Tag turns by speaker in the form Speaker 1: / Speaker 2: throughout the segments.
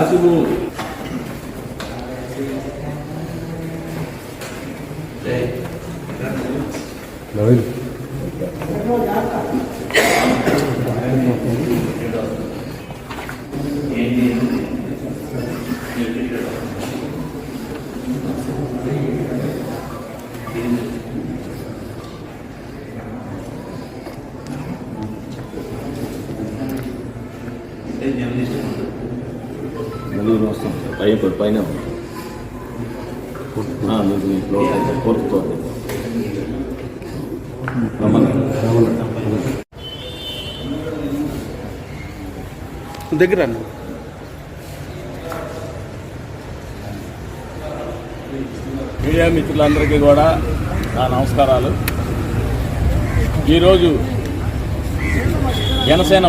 Speaker 1: రాసిబు వస్తాం పైన కోరుతో
Speaker 2: దగ్గర
Speaker 1: మీడియా మిత్రులందరికీ కూడా నా నమస్కారాలు. ఈరోజు జనసేన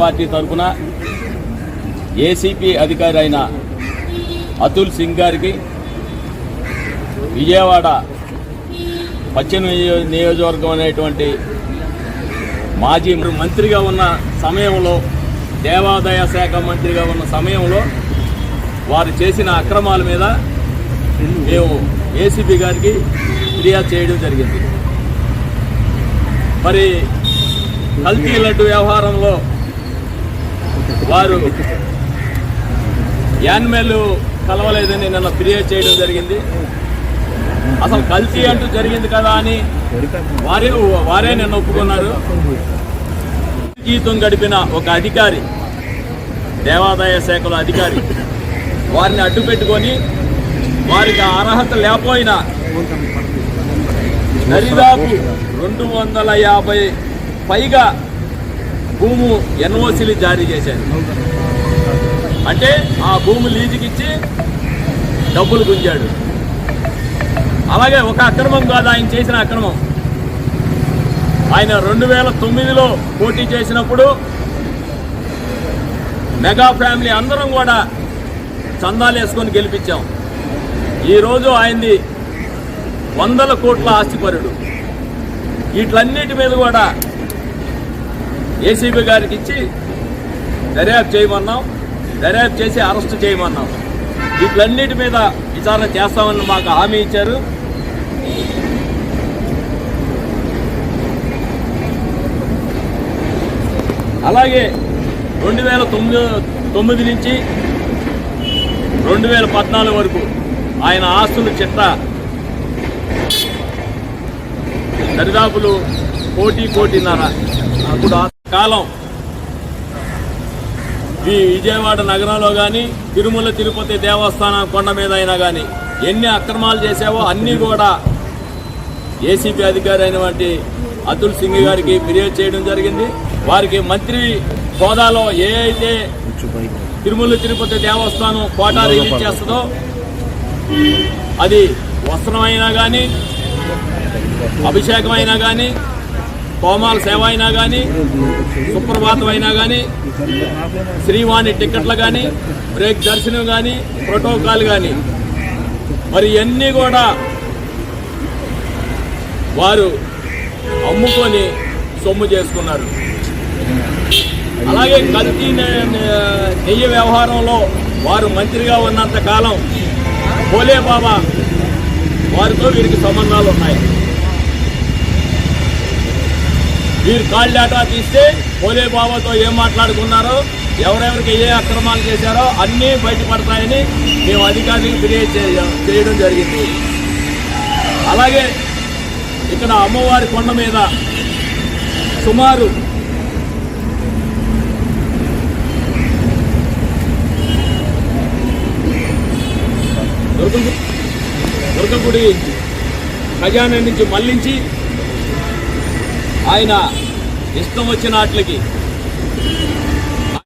Speaker 1: పార్టీ తరఫున ఏసీపీ అధికారి అయిన అతుల్ సింగ్ గారికి విజయవాడ పశ్చిమ నియోజకవర్గం అనేటువంటి మాజీ మంత్రిగా ఉన్న సమయంలో, దేవాదాయ శాఖ మంత్రిగా ఉన్న సమయంలో వారు చేసిన అక్రమాల మీద మేము ఏసీపీ గారికి ఫిర్యాదు చేయడం జరిగింది. మరి కల్తీ లడ్డు వ్యవహారంలో వారు యాన్మెల్ కలవలేదని నిన్న ఫిర్యాదు చేయడం జరిగింది. అసలు కల్తీ అంటూ జరిగింది కదా అని వారే నిన్న ఒప్పుకున్నారు. జీవితం గడిపిన ఒక అధికారి, దేవాదాయ శాఖలో అధికారి, వారిని అడ్డు పెట్టుకొని వారికి అర్హత లేకపోయినా దరిదాపు 250 పైగా భూము ఎన్ఓసీలు జారీ చేశారు. అంటే ఆ భూమి లీజుకిచ్చి డబ్బులు గుంజాడు. అలాగే ఒక అక్రమం కాదు ఆయన చేసిన అక్రమం. ఆయన 2009లో పోటీ చేసినప్పుడు మెగా ఫ్యామిలీ అందరం కూడా చందాలు వేసుకొని గెలిపించాం. ఈరోజు ఆయనది 100 కోట్ల ఆస్తిపరుడు. వీటన్నిటి మీద కూడా ఏసీబీ గారికి ఇచ్చి దర్యాప్తు చేయమన్నాం, దర్యాప్తు చేసి అరెస్టు చేయమన్నాం. వీటన్నిటి మీద విచారణ చేస్తామని మాకు హామీ ఇచ్చారు. అలాగే 2009 నుంచి 2014 వరకు ఆయన ఆస్తులు చిట్టా దరిదాపులు 1.5 కోటిన్నర. అప్పుడు ఆ కాలం ఈ విజయవాడ నగరంలో కానీ, తిరుమల తిరుపతి దేవస్థానం కొండ మీద అయినా కానీ ఎన్ని అక్రమాలు చేసావో అన్నీ కూడా ఏసీపీ అధికారి అయినటువంటి అతుల్ సింగ్ గారికి ఫిర్యాదు చేయడం జరిగింది. వారికి మంత్రి హోదాలో ఏ అయితే తిరుమల తిరుపతి దేవస్థానం కోటా రిలీజ్ చేస్తుందో, అది వస్త్రమైనా కానీ, అభిషేకం అయినా కానీ, హోమాల సేవ అయినా కానీ, సుప్రభాతం అయినా కానీ, శ్రీవాణి టికెట్లు కానీ, బ్రేక్ దర్శనం కానీ, ప్రోటోకాల్ కానీ, మరి ఇవన్నీ కూడా వారు అమ్ముకొని సొమ్ము చేసుకున్నారు. అలాగే కల్తీ నెయ్యి వ్యవహారంలో వారు మంత్రిగా ఉన్నంత కాలం భోలే బాబా వారితో వీరికి సంబంధాలు ఉన్నాయి. వీరు కాల్ డేటా తీస్తే భోలే బాబాతో ఏం మాట్లాడుకున్నారో, ఎవరెవరికి ఏ అక్రమాలు చేశారో అన్నీ బయటపడతాయని మేము అధికారులకు ఫిర్యాదు చేయడం జరిగింది. అలాగే ఇక్కడ అమ్మవారి కొండ మీద సుమారు దుర్గగుడి ఖజానా నుంచి మళ్లించి ఆయన ఇష్టం వచ్చిన వాటికి